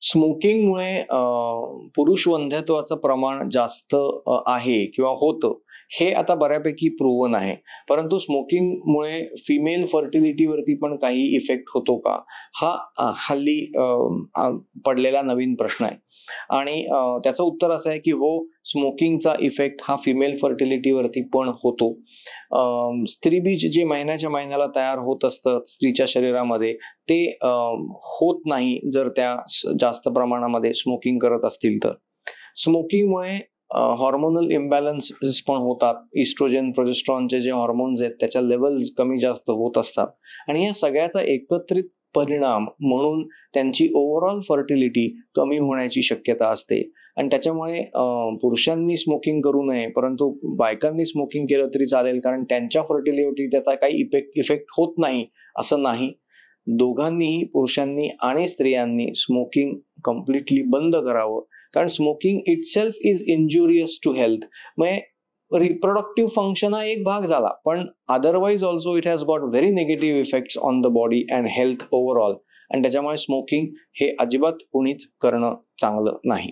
स्मोकिंगमुळे पुरुष वंध्यत्वाचं प्रमाण जास्त आहे किंवा होतं हे आता बऱ्यापैकी प्रूव्हन आहे. परंतु स्मोकिंगमुळे फिमेल फर्टिलिटीवरती पण काही इफेक्ट होतो का, हा हल्ली पडलेला नवीन प्रश्न आहे. आणि त्याचं उत्तर असं आहे की हो, स्मोकिंगचा इफेक्ट हा फिमेल फर्टिलिटीवरती पण होतो. स्त्रीबीज जे महिन्याच्या महिन्याला तयार होत असतं स्त्रीच्या शरीरामध्ये, ते होत नाही जर त्या जास्त प्रमाणामध्ये स्मोकिंग करत असतील तर. स्मोकिंगमुळे हॉर्मोनल इम्बॅलन्स पण होतात. इस्ट्रोजन, प्रोजेस्ट्रॉनचे जे हॉर्मोन्स आहेत त्याच्या लेवल्स कमी जास्त होत असतात आणि या सगळ्याचा एकत्रित परिणाम म्हणून त्यांची ओव्हरऑल फर्टिलिटी कमी होण्याची शक्यता असते. आणि त्याच्यामुळे पुरुषांनी स्मोकिंग करू नये, परंतु बायकांनी स्मोकिंग केलं तरी चालेल, कारण त्यांच्या फर्टिलिटी त्याचा काही इफेक्ट होत नाही असं नाही. दोघांनीही, पुरुषांनी आणि स्त्रियांनी स्मोकिंग कम्प्लिटली बंद करावं, कारण smoking itself is injurious to health. म्हणजे रिप्रोडक्टिव्ह फंक्शन हा एक भाग झाला, पण otherwise also it has got very negative effects on the body and health overall. आणि त्याच्यामुळे स्मोकिंग हे अजिबात कोणीच करणं चांगलं नाही.